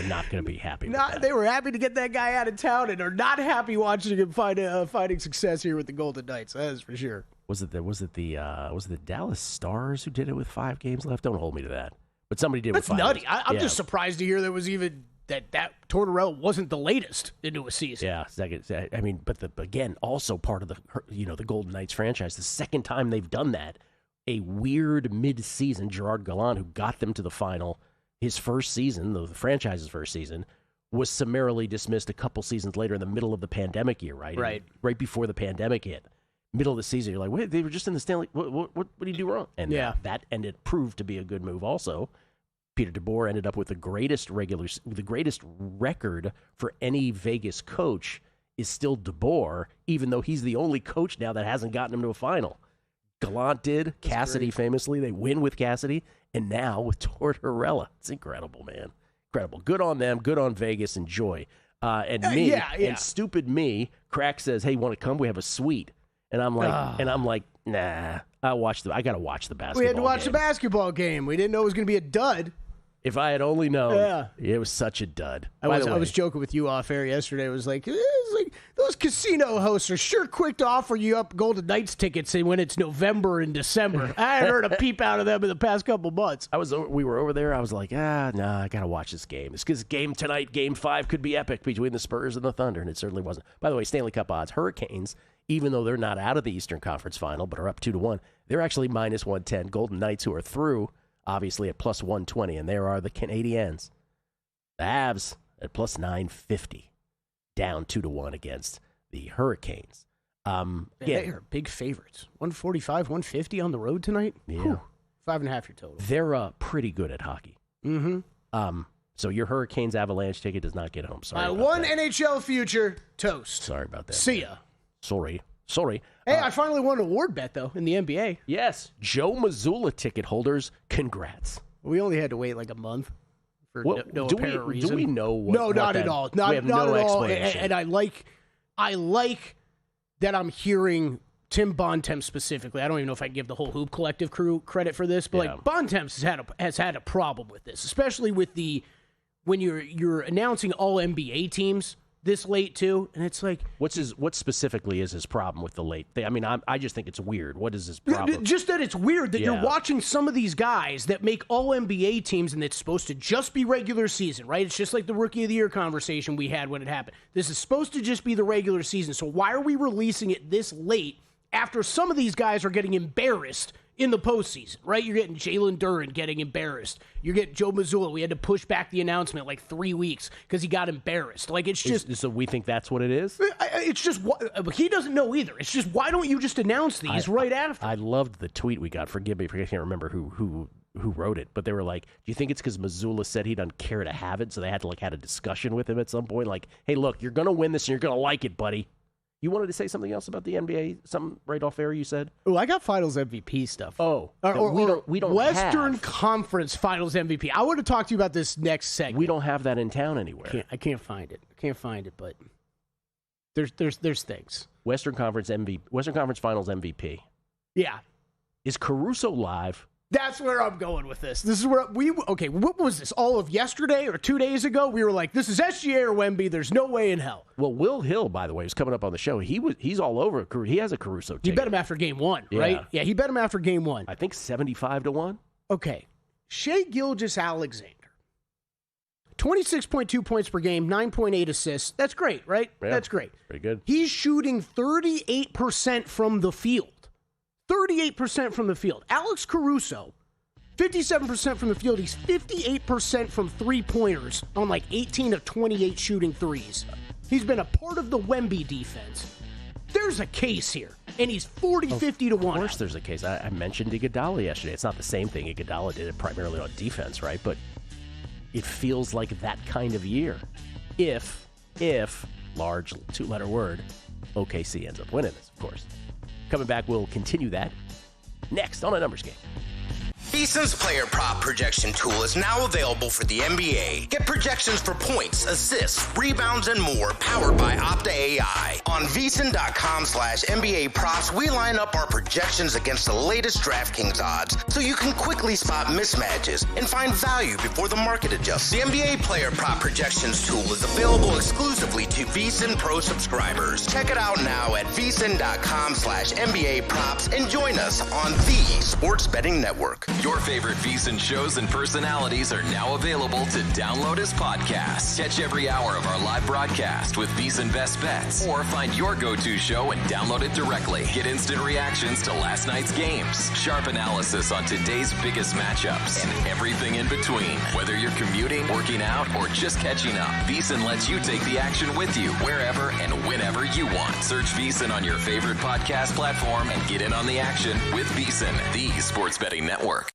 S4: not going to be happy with that.
S5: They were happy to get that guy out of town and are not happy watching him finding success here with the Golden Knights. That is for sure.
S4: Was it the Dallas Stars who did it with 5 games left? Don't hold me to that. But somebody did.
S5: That's
S4: with 5
S5: nutty.
S4: games.
S5: I'm just surprised to hear there was even that Tortorella wasn't the latest into a season.
S4: Yeah, second. I mean, but again, also part of the Golden Knights franchise. The second time they've done that, a weird mid-season Gerard Gallant, who got them to the final, his first season, the franchise's first season, was summarily dismissed a couple seasons later in the middle of the pandemic year, right?
S5: Right.
S4: Right before the pandemic hit. Middle of the season, you're like, wait, they were just in the Stanley. What did he do wrong? And that ended proved to be a good move. Also, Peter DeBoer ended up with the greatest record for any Vegas coach is still DeBoer, even though he's the only coach now that hasn't gotten him to a final. Gallant did, Cassidy famously. They win with Cassidy, and now with Tortorella. It's incredible, man. Incredible. Good on them. Good on Vegas. Enjoy. And stupid me, Crack says, "Hey, want to come? We have a suite." And I'm like, nah. I got to watch the basketball.
S5: We had to watch
S4: game.
S5: the basketball game. We didn't know it was going to be a dud.
S4: If I had only known, it was such a dud.
S5: I was joking with you off air yesterday. It was like those casino hosts are sure quick to offer you up Golden Knights tickets when it's November and December. I haven't heard a peep out of them in the past couple months.
S4: We were over there. I was like, I got to watch this game. It's because game tonight, Game 5, could be epic between the Spurs and the Thunder, and it certainly wasn't. By the way, Stanley Cup odds, Hurricanes, even though they're not out of the Eastern Conference Final, but are up 2-1, they're actually minus 110. Golden Knights, who are through, obviously at plus 120, and there are the Canadiens. The Avs at plus 950, down 2-1 against the Hurricanes.
S5: They are big favorites. 145, 150 on the road tonight.
S4: Yeah.
S5: Whew. 5.5 your total.
S4: They're pretty good at hockey.
S5: Mm-hmm.
S4: So your Hurricanes Avalanche ticket does not get home. Sorry about
S5: one
S4: that.
S5: NHL future toast.
S4: Sorry about that.
S5: See ya.
S4: Sorry.
S5: Hey, I finally won an award bet, though, in the NBA.
S4: Yes. Joe Mazzulla ticket holders, congrats.
S5: We only had to wait like a month for no apparent reason.
S4: Do we know what?
S5: No, not at all. Not
S4: at
S5: all. And I like that I'm hearing Tim Bontemps specifically. I don't even know if I can give the whole Hoop Collective crew credit for this, but like Bontemps has had a problem with this, especially with when you're announcing all NBA teams this late too, and it's like
S4: what specifically is his problem with the late thing? I mean, I just think it's weird. What is his problem?
S5: Just that it's weird that you're watching some of these guys that make all NBA teams, and it's supposed to just be regular season, right? It's just like the Rookie of the Year conversation we had when it happened. This is supposed to just be the regular season, so why are we releasing it this late after some of these guys are getting embarrassed in the postseason, right? You're getting Jalen Duren getting embarrassed. You're getting Joe Mazzulla. We had to push back the announcement like 3 weeks because he got embarrassed. Like, it's just...
S4: So we think that's what it is?
S5: It's just... He doesn't know either. It's just, why don't you just announce these right after?
S4: I loved the tweet we got. Forgive me, I can't remember who wrote it, but they were like, do you think it's because Mazzulla said he doesn't care to have it, so they had to had a discussion with him at some point? Like, hey, look, you're going to win this and you're going to like it, buddy. You wanted to say something else about the NBA? Something right off air you said?
S5: Oh, I got Finals MVP stuff.
S4: Oh.
S5: We don't Western Conference Finals MVP. I want to talk to you about this next segment.
S4: We don't have that in town anywhere.
S5: I can't find it, but there's things.
S4: Western Conference Finals MVP.
S5: Yeah.
S4: Is Caruso live?
S5: That's where I'm going with this. This is where what was this? All of yesterday or 2 days ago? We were like, this is SGA or Wemby. There's no way in hell.
S4: Well, Will Hill, by the way, is coming up on the show. He's all over. He has a Caruso ticket.
S5: You bet him after game one, right? Yeah, he bet him after game one.
S4: I think 75-1.
S5: Okay. Shai Gilgeous-Alexander. 26.2 points per game, 9.8 assists. That's great, right?
S4: Yeah,
S5: that's great.
S4: Pretty good.
S5: He's shooting 38% from the field. 38% from the field. Alex Caruso, 57% from the field. He's 58% from three-pointers on like 18 of 28 shooting threes. He's been a part of the Wemby defense. There's a case here, and he's 50-1.
S4: Of course there's a case. I mentioned Iguodala yesterday. It's not the same thing. Iguodala did it primarily on defense, right? But it feels like that kind of year. If, large two-letter word, OKC ends up winning this, of course. Coming back, we'll continue that next on A Numbers Game.
S15: VSiN's player prop projection tool is now available for the NBA. Get projections for points, assists, rebounds, and more powered by Opta AI. On VSiN.com/NBA props, we line up our projections against the latest DraftKings odds so you can quickly spot mismatches and find value before the market adjusts. The NBA player prop projections tool is available exclusively to VSiN Pro subscribers. Check it out now at VSiN.com/NBA props and join us on the Sports Betting Network.
S16: Your favorite VSiN shows and personalities are now available to download as podcasts. Catch every hour of our live broadcast with VSiN Best Bets, or find your go-to show and download it directly. Get instant reactions to last night's games, sharp analysis on today's biggest matchups, and everything in between. Whether you're commuting, working out, or just catching up, VSiN lets you take the action with you wherever and whenever you want. Search VSiN on your favorite podcast platform and get in on the action with VSiN, the Sports Betting Network.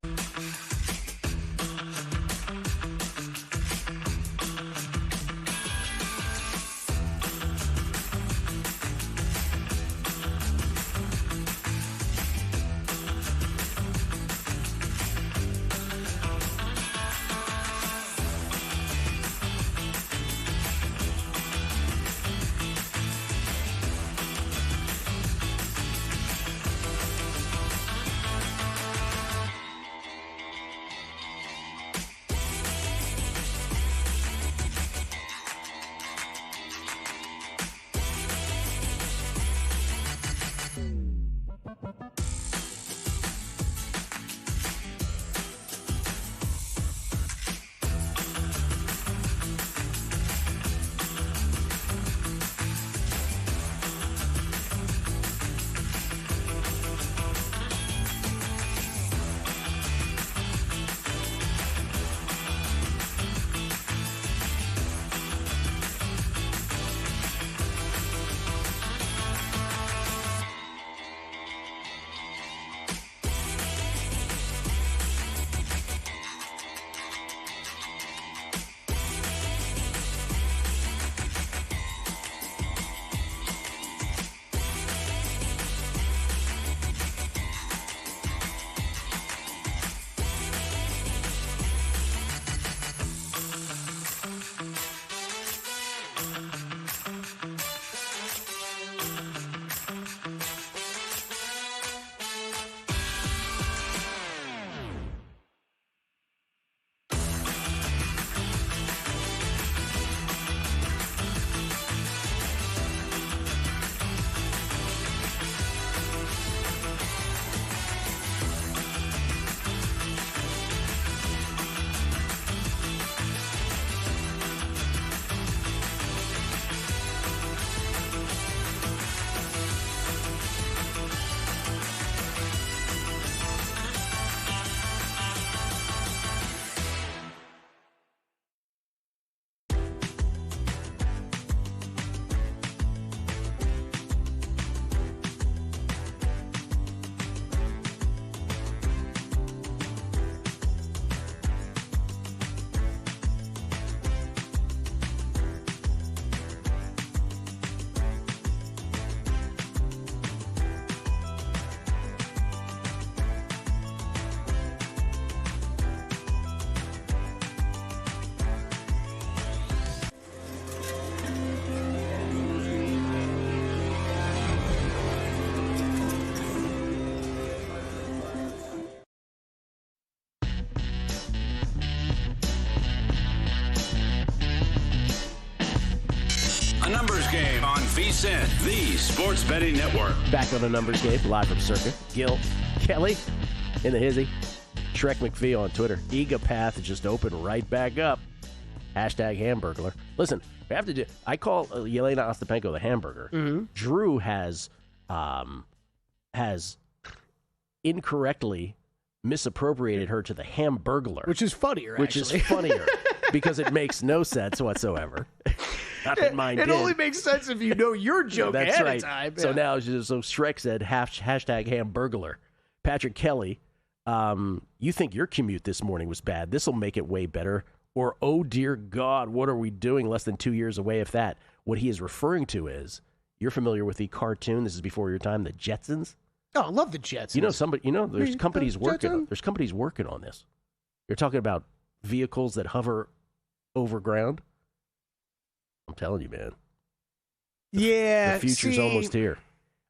S1: numbers game on VSiN, the sports betting network.
S4: Back on the numbers game, live from Circa. Gil, Kelly, in the hizzy. Shrek McPhee on Twitter. Ega Path just opened right back up. Hashtag Hamburglar. Listen, we have to do. I call Yelena Ostapenko the hamburger.
S5: Mm-hmm.
S4: Drew has incorrectly misappropriated her to the Hamburglar,
S5: which is funnier.
S4: Which
S5: actually.
S4: is funnier because it makes no sense whatsoever. Not that mine
S5: it
S4: did.
S5: only makes sense if you know your joke
S4: That's
S5: ahead
S4: right.
S5: of time.
S4: So
S5: Yeah.
S4: now, so Shrek said hashtag Hamburglar. Patrick Kelly, you think your commute this morning was bad? This will make it way better. Or, oh, dear God, what are we doing less than 2 years away, if that? What he is referring to is, you're familiar with the cartoon, this is before your time, the Jetsons?
S5: Oh, I love the Jetsons.
S4: There's companies working on this. You're talking about vehicles that hover over ground? I'm telling you, man.
S5: Yeah.
S4: The future's almost here.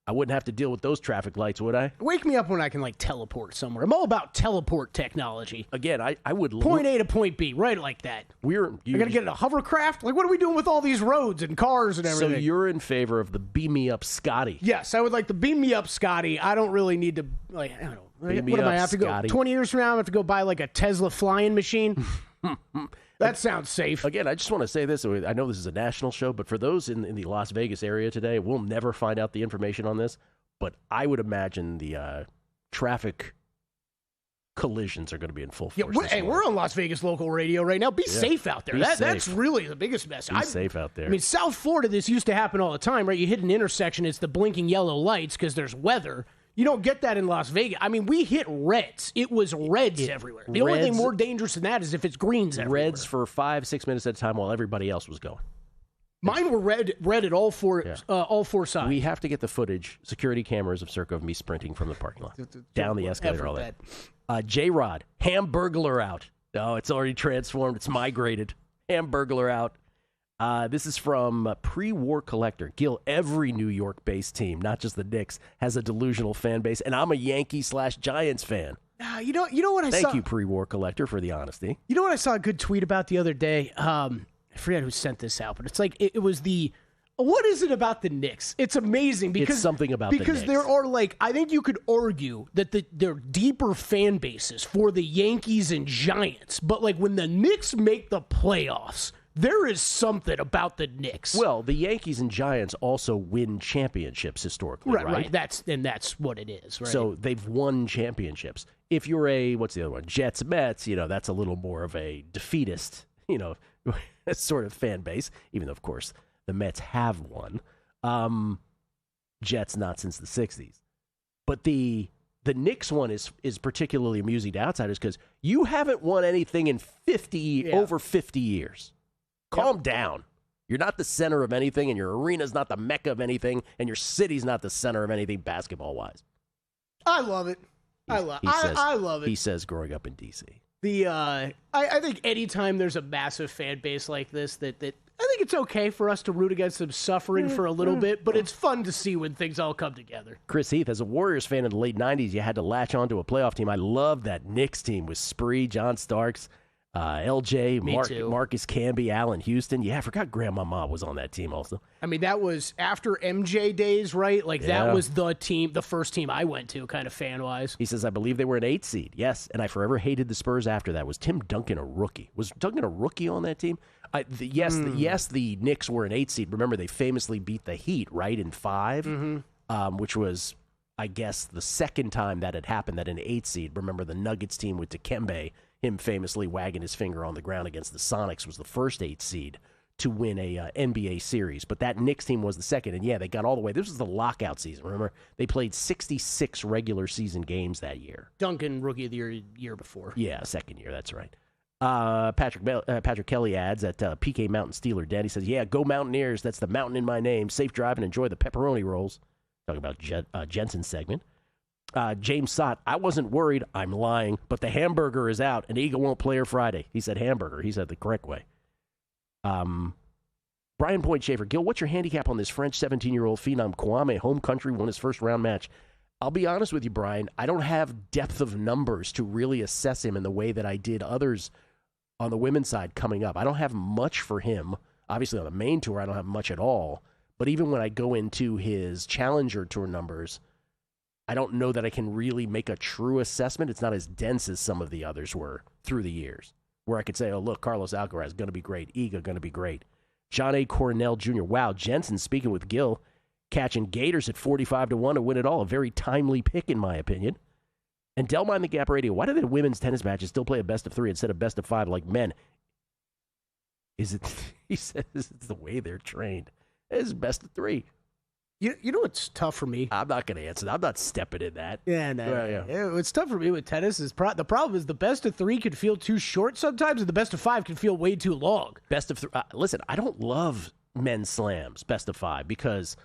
S4: I wouldn't have to deal with those traffic lights, would I?
S5: Wake me up when I can, teleport somewhere. I'm all about teleport technology.
S4: Again, I would...
S5: Point A to point B, right like that. I got to get in a hovercraft? What are we doing with all these roads and cars and everything?
S4: So you're in favor of the Beam Me Up Scotty?
S5: Yes, I would like the Beam Me Up Scotty. I don't really need to, I don't know.
S4: Beam
S5: What
S4: me
S5: am I
S4: up,
S5: have to go?
S4: Scotty.
S5: 20 years from now, I have to go buy a Tesla flying machine? That sounds safe.
S4: Again, I just want to say this. I know this is a national show, but for those in the Las Vegas area today, we'll never find out the information on this. But I would imagine the traffic collisions are going to be in full force.
S5: We're on Las Vegas local radio right now. Be safe out there. That's really the biggest mess.
S4: Be safe out there.
S5: I mean, South Florida, this used to happen all the time, right? You hit an intersection, it's the blinking yellow lights because there's weather. You don't get that in Las Vegas. I mean, we hit reds. It was reds everywhere. The only thing more dangerous than that is if it's greens everywhere.
S4: Reds for 5-6 minutes at a time while everybody else was going.
S5: Mine were red at all four sides.
S4: We have to get the footage, security cameras of Circa of me sprinting from the parking lot down the escalator. All that. J-Rod, Hamburglar out. Oh, it's already transformed. It's migrated. Hamburglar out. This is from Pre-War Collector. Gil, every New York-based team, not just the Knicks, has a delusional fan base, and I'm a Yankee/Giants fan.
S5: You know what I saw?
S4: Thank you, Pre-War Collector, for the honesty.
S5: You know what I saw a good tweet about the other day? I forget who sent this out, but it's it was what is it about the Knicks? It's amazing because
S4: it's something about the Knicks.
S5: Because there are I think you could argue that there are deeper fan bases for the Yankees and Giants, but when the Knicks make the playoffs, there is something about the Knicks.
S4: Well, the Yankees and Giants also win championships historically, right?
S5: That's what it is, right?
S4: So they've won championships. If you're what's the other one? Jets, Mets, that's a little more of a defeatist, sort of fan base, even though, of course, the Mets have won. Jets not since the 60s. But the Knicks one is particularly amusing to outsiders because you haven't won anything in over 50 years. Calm down. You're not the center of anything, and your arena's not the mecca of anything, and your city's not the center of anything basketball-wise.
S5: I love it. I love it.
S4: He says growing up in D.C.
S5: I think anytime there's a massive fan base like this, that I think it's okay for us to root against them suffering for a little bit, but it's fun to see when things all come together.
S4: Chris Heath, as a Warriors fan in the late 90s, you had to latch onto a playoff team. I love that Knicks team with Spree, John Starks, LJ, Marcus Camby, Allen Houston. Yeah, I forgot Grandmama was on that team also.
S5: I mean, that was after MJ days, right? That was the first team I went to, kind of fan-wise.
S4: He says, I believe they were an 8 seed. Yes, and I forever hated the Spurs after that. Was Tim Duncan a rookie? Was Duncan a rookie on that team? The Knicks were an 8 seed. Remember, they famously beat the Heat, right, in 5, which was, I guess, the second time that had happened, that an 8 seed. Remember, the Nuggets team with Dikembe, him famously wagging his finger on the ground against the Sonics, was the first 8 seed to win a NBA series. But that Knicks team was the second. And, yeah, they got all the way. This was the lockout season, remember? They played 66 regular season games that year.
S5: Duncan, rookie of the year before.
S4: Yeah, second year, that's right. Patrick Kelly adds at PK Mountain Steeler Den. He says, yeah, go Mountaineers. That's the mountain in my name. Safe drive and enjoy the pepperoni rolls. Talking about Jensen's segment. James Sott, I wasn't worried. I'm lying. But the hamburger is out, and Eagle won't play her Friday. He said hamburger. He said the correct way. Brian Point Schaefer, Gil, what's your handicap on this French 17-year-old phenom Kwame? Home country won his first round match. I'll be honest with you, Brian. I don't have depth of numbers to really assess him in the way that I did others on the women's side coming up. I don't have much for him. Obviously, on the main tour, I don't have much at all. But even when I go into his Challenger Tour numbers, I don't know that I can really make a true assessment. It's not as dense as some of the others were through the years, where I could say, oh, look, Carlos Alcaraz going to be great. Iga going to be great. John A. Cornell Jr. Wow, Jensen speaking with Gil, catching Gators at 45-1 to win it all. A very timely pick, in my opinion. And Del Mind the Gap Radio, why do the women's tennis matches still play a best of 3 instead of best of 5 like men? Is it, he says, it's the way they're trained. It's best of 3.
S5: You know what's tough for me?
S4: I'm not going to answer that. I'm not stepping in that.
S5: Yeah, no. Yeah. What's tough for me with tennis is the problem is the best of 3 can feel too short sometimes, and the best of 5 can feel way too long.
S4: Best of 3. Listen, I don't love men's slams, best of 5, because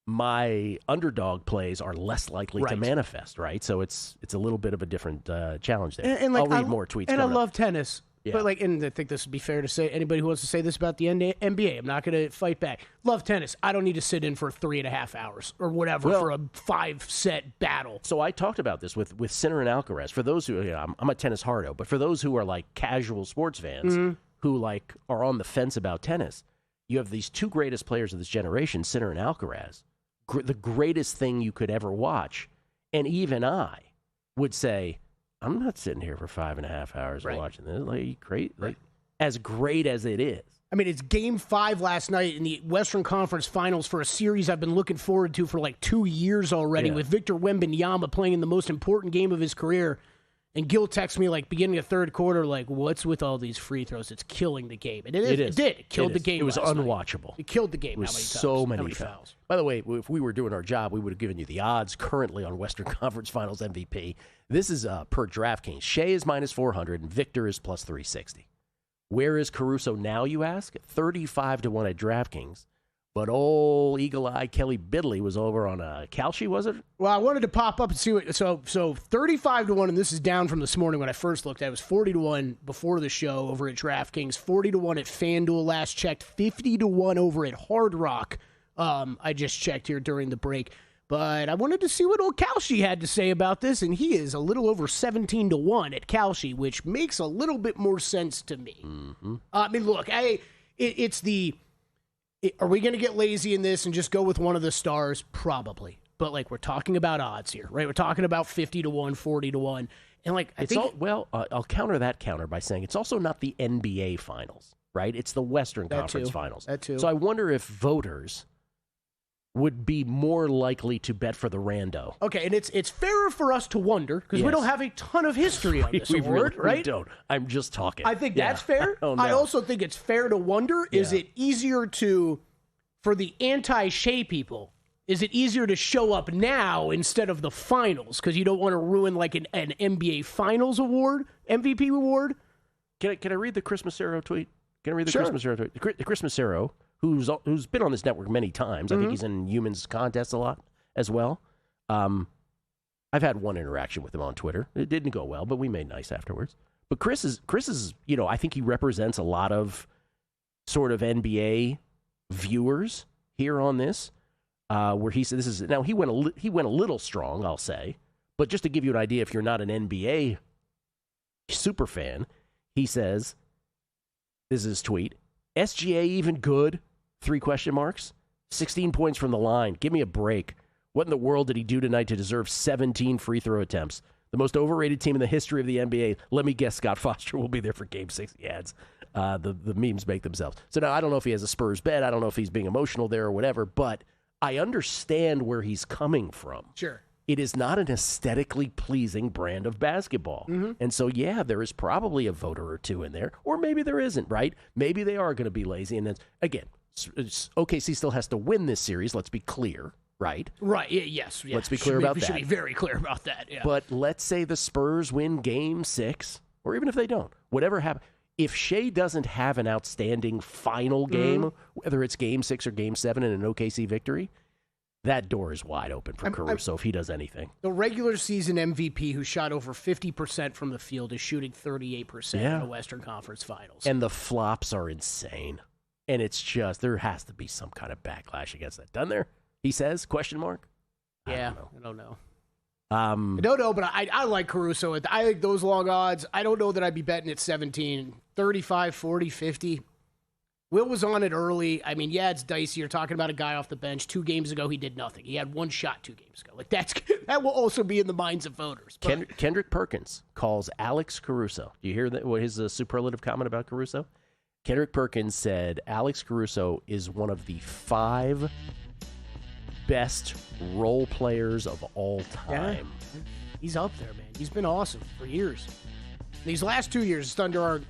S4: my underdog plays are less likely to manifest, right? So it's a little bit of a different challenge there.
S5: And
S4: I'll read more tweets.
S5: And I love tennis.
S4: Yeah.
S5: But and I think this would be fair to say, anybody who wants to say this about the NBA, I'm not going to fight back. Love tennis. I don't need to sit in for 3.5 hours or whatever for a 5-set battle.
S4: So I talked about this with Sinner and Alcaraz. For those who, I'm a tennis hardo, but for those who are like casual sports fans who like are on the fence about tennis, you have these 2 greatest players of this generation, Sinner and Alcaraz, the greatest thing you could ever watch. And even I would say, I'm not sitting here for 5.5 hours watching this. Like, great, like as great as it is.
S5: I mean, it's Game 5 last night in the Western Conference Finals for a series I've been looking forward to for like 2 years already, with Victor Wembanyama playing in the most important game of his career. And Gil texts me like beginning of third quarter, like, what's with all these free throws? It's killing the game. And it did. It killed the game.
S4: It was
S5: last
S4: unwatchable.
S5: Night. It killed the game.
S4: It was so many fouls. By the way, if we were doing our job, we would have given you the odds currently on Western Conference Finals MVP. This is per DraftKings. Shea is minus 400 and Victor is plus 360. Where is Caruso now, you ask? 35-1 at DraftKings. But old eagle-eye Kelly Bidley was over on Kalshi, was it?
S5: Well, I wanted to pop up and see what. So 35-1, and this is down from this morning when I first looked at it. It was 40-1 before the show over at DraftKings. 40-1 at FanDuel last checked. 50-1 over at Hard Rock. I just checked here during the break. But I wanted to see what old Kalshi had to say about this, and he is a little over 17-1 at Kalshi, which makes a little bit more sense to me.
S4: Mm-hmm.
S5: I mean, look, it's the. Are we going to get lazy in this and just go with one of the stars? Probably. But, like, we're talking about odds here, right? We're talking about 50-1, 40-1. And, like,
S4: I'll counter that counter by saying it's also not the NBA Finals, right? It's the Western Conference Finals.
S5: That too.
S4: So I wonder if voters would be more likely to bet for the rando.
S5: Okay, and it's fairer for us to wonder because we don't have a ton of history on this award,
S4: really
S5: right?
S4: Don't. I'm just talking.
S5: I think that's fair.
S4: Oh, no.
S5: I also think it's fair to wonder, is it easier for the anti-Shea people, is it easier to show up now instead of the finals? Because you don't want to ruin like an NBA Finals award, MVP award?
S4: Can I read the Chris Massaro tweet? Can I read the
S5: Sure.
S4: Chris Massaro tweet? The Chris Massaro, who's been on this network many times. I think he's in Humans contests a lot as well. I've had one interaction with him on Twitter. It didn't go well, but we made nice afterwards. But Chris is, I think he represents a lot of sort of NBA viewers here on this, where he said he went a little strong, I'll say, but just to give you an idea, if you're not an NBA super fan, he says, this is his tweet, SGA even good? 3 question marks. 16 points from the line. Give me a break. What in the world did he do tonight to deserve 17 free throw attempts? The most overrated team in the history of the NBA. Let me guess, Scott Foster will be there for Game 6. He adds. The memes make themselves. So now I don't know if he has a Spurs bet. I don't know if he's being emotional there or whatever, but I understand where he's coming from.
S5: Sure.
S4: It is not an aesthetically pleasing brand of basketball. And so, yeah, there is probably a voter or two in there, or maybe there isn't, right? Maybe they are going to be lazy. And then, again, OKC still has to win this series. Let's be clear, right?
S5: Right, yes.
S4: Let's be clear about that.
S5: We should be very clear about that, yeah.
S4: But let's say the Spurs win Game 6, or even if they don't, whatever happens. If Shea doesn't have an outstanding final game, whether it's Game 6 or Game 7 and an OKC victory, that door is wide open for Caruso if he does anything.
S5: The regular season MVP who shot over 50% from the field is shooting 38% in the Western Conference Finals.
S4: And the flops are insane. And it's just, there has to be some kind of backlash against that. Doesn't there? He says, question mark?
S5: I don't know.
S4: I
S5: don't know, but I like Caruso. I like those long odds. I don't know that I'd be betting at 17, 35, 40, 50. Will was on it early. I mean, yeah, it's dicey. You're talking about a guy off the bench. 2 games ago, he did nothing. He had 1 shot 2 games ago. Like that will also be in the minds of voters. But
S4: Kendrick Perkins calls Alex Caruso. Do you hear that? What his superlative comment about Caruso? Kendrick Perkins said Alex Caruso is one of the 5 best role players of all time.
S5: Yeah, he's up there, man. He's been awesome for years. These last 2 years, it's under